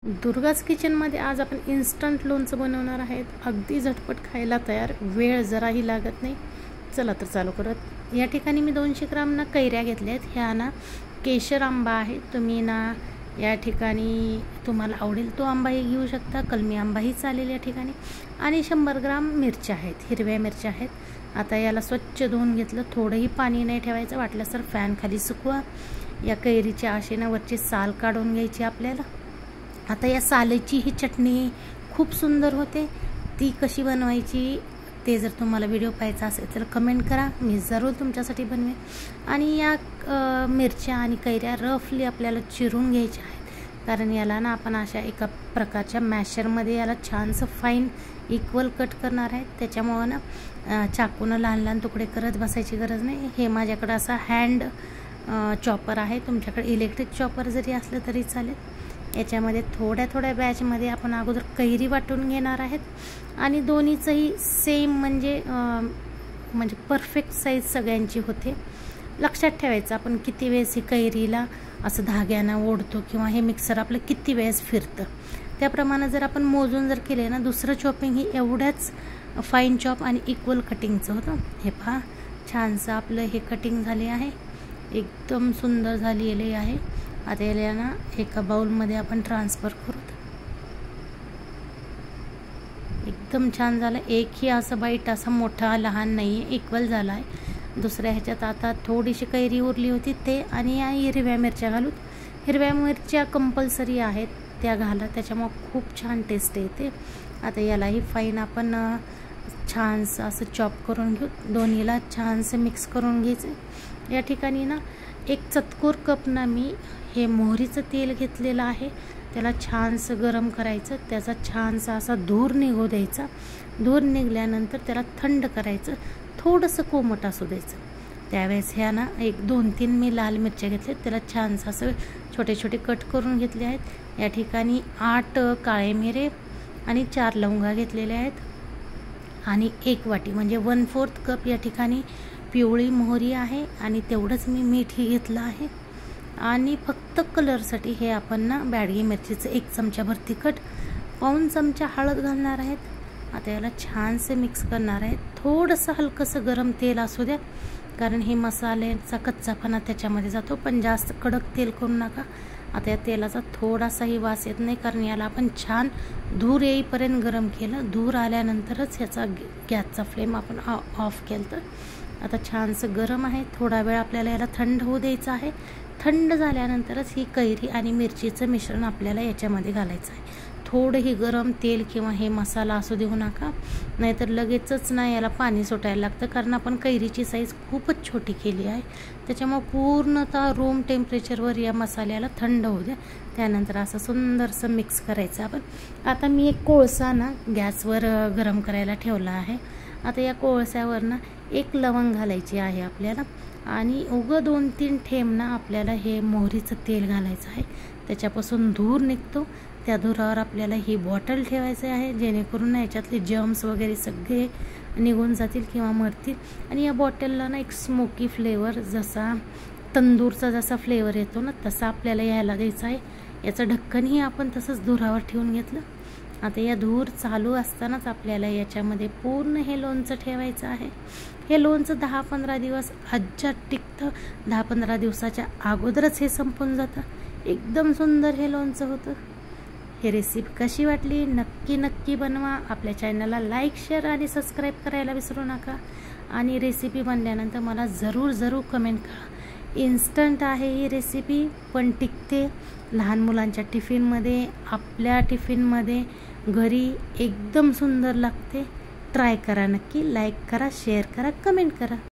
दुर्गाज किचनमध्ये आज आपण इन्स्टंट लोणचं बनवणार आहेत. अगदी झटपट खायला तयार, वेळ जराही लागत नाही. चला तर चालू करत. या ठिकाणी मी 200 ग्राम ना कैऱ्या घेतल्या आहेत. ह्या ना केशर आंबा आहे. तुम्ही ना या ठिकाणी तुम्हाला आवडेल तो आंबाही घेऊ शकता, कलमी आंबाही चालेल या ठिकाणी. आणि 100 ग्राम मिरच्या आहेत, हिरव्या मिरच्या आहेत. आता याला स्वच्छ धुवून घेतलं. थोडंही पाणी नाही ठेवायचं, वाटल्यास तर फॅन खाली सुकवा. या कैरीच्या आशेनं वरची साल काढून घ्यायची आपल्याला. आता या सालेची ही चटणी खूप सुंदर होते. ती कशी बनवायची ते जर तुम्हाला व्हिडिओ पाहायचा असेल तर कमेंट करा, मी जरूर तुमच्यासाठी बनवेन. आणि या मिरच्या आणि कैऱ्या रफली आपल्याला चिरून घ्यायच्या आहेत, कारण याला ना आपण अशा एका प्रकारच्या मॅशरमध्ये याला छानसं फाईन इक्वल कट करणार आहेत. त्याच्यामुळं ना चाकूनं लहान लहान तुकडे करत बसायची गरज नाही. हे माझ्याकडं असा हँड चॉपर आहे, तुमच्याकडे इलेक्ट्रिक चॉपर जरी असलं तरी चालेल. याच्यामध्ये थोड्या थोड्या बॅचमध्ये आपण अगोदर कैरी वाटून घेणार आहेत आणि दोन्हीचंही सेम म्हणजे परफेक्ट साईज सगळ्यांची होते. लक्षात ठेवायचं आपण किती वेळेस ही कैरीला असं धाग्यानं ओढतो किंवा हे मिक्सर आपलं किती वेळेस फिरतं, त्याप्रमाणे जर आपण मोजून जर केले ना दुसरं चॉपिंग ही एवढ्याच फाईन चॉप आणि इक्वल कटिंगचं होतं. हे पहा, छानसं आपलं हे कटिंग झाले आहे, एकदम सुंदर झालेले आहे. आता याला ना एका बाउलमध्ये आपण ट्रान्सफर करू. एकदम छान झालं. एकही असं बाईट असा मोठा लहान नाही आहे, इक्वल झाला आहे. दुसऱ्या ह्याच्यात आता थोडीशी कैरी उरली होती ते आणि या हिरव्या मिरच्या घालून. हिरव्या मिरच्या कंपल्सरी आहेत, त्या घाला, त्याच्यामुळे खूप छान टेस्ट येते. आता यालाही फाईन आपण छानसं असं चॉप करून घेऊ. दोन्हीला छानसं मिक्स करून घ्यायचं. या ठिकाणी ना एक चतकोर कप ना मी हे मोहरीचं तेल घेतलेलं आहे. त्याला छानसं गरम करायचं, त्याचा छानसा असा धूर निघू द्यायचा. धूर निघाल्यानंतर त्याला थंड करायचं, थोडंसं कोमट असू द्यायचं. त्यावेळेस ह्या ना 1-2-3 मी लाल मिरच्या घेतल्या, त्याला छानसं असं छोटे छोटे कट करून घेतले आहेत. या ठिकाणी 8 काळे मिरे आणि 4 लवंगा घेतलेल्या आहेत. आणि 1 वाटी म्हणजे 1/4 कप या ठिकाणी पिवळी मोहरी आहे. आणि तेवढंच मी मीठही घेतलं आहे. आणि फक्त कलरसाठी हे आपण ना बॅडगी मिरचीचं 1 चमचाभर तिखट, 1 चमचा हळद घालणार आहेत. आता याला छानसे मिक्स करणार आहेत. थोडंसं हलकंसं गरम तेल असू द्या, कारण हे मसाल्याचा कच्चापणा त्याच्यामध्ये जातो, पण जास्त कडक तेल करू नका. आता या तेलाचा थोडासाही वास येत नाही, कारण याला आपण छान धूर येईपर्यंत गरम केलं. धूर आल्यानंतरच ह्याचा गॅसचा फ्लेम आपण ऑफ केलं. तर आता छानसं गरम आहे. थोडा वेळ आपल्याला याला थंड होऊ द्यायचं आहे. थंड झाल्यानंतरच ही कैरी आणि मिरचीचं मिश्रण आपल्याला याच्यामध्ये घालायचं आहे. थोडंही गरम तेल किंवा हे मसाला असू देऊ नका, नाहीतर लगेचच ना याला पाणी सुटायला लागतं, कारण आपण कैरीची साईज खूपच छोटी केली आहे. त्याच्यामुळे पूर्णतः रूम टेम्परेचरवर या मसाल्याला थंड होऊ द्या. त्यानंतर असं सुंदरसं मिक्स करायचं आपण. आता मी एक कोळसा ना गॅसवर गरम करायला ठेवला आहे. आता या कोळस्यावर ना 1 लवंग घालायची आहे आपल्याला. आणि उगं 2-3 थेंब ना आपल्याला हे मोहरीचं तेल घालायचं आहे. त्याच्यापासून धूर निघतो. त्या धुरावर आपल्याला ही बॉटल ठेवायची आहे, जेणेकरून ना याच्यातले जर्म्स वगैरे सगळे निघून जातील किंवा मरतील. आणि या बॉटलला ना एक स्मोकी फ्लेवर, जसा तंदूरचा जसा फ्लेवर येतो ना तसा आपल्याला यायला द्यायचा आहे. याचं ढक्कनही आपण तसंच धुरावर ठेवून घेतलं. आता या धूर चालू असतानाच आपल्याला याच्यामध्ये पूर्ण हे लोणचं ठेवायचं आहे. हे लोणचं 10-15 दिवस अज्जात टिकतं. 10-15 दिवसाच्या अगोदरच हे संपून जातं. एकदम सुंदर हे लोणचं होतं. ही रेसिपी कशी वाटली नक्की बनवा. आपल्या चॅनलला लाईक, शेअर आणि सबस्क्राईब करायला विसरू नका. आणि रेसिपी बनल्यानंतर मला जरूर कमेंट करा. इन्स्टंट आहे ही रेसिपी, पण टिकते. लहान मुलांच्या टिफिनमध्ये, आपल्या टिफिनमध्ये, घरी एकदम सुंदर लागते. ट्राय करा नक्की. लाईक करा, शेअर करा, कमेंट करा.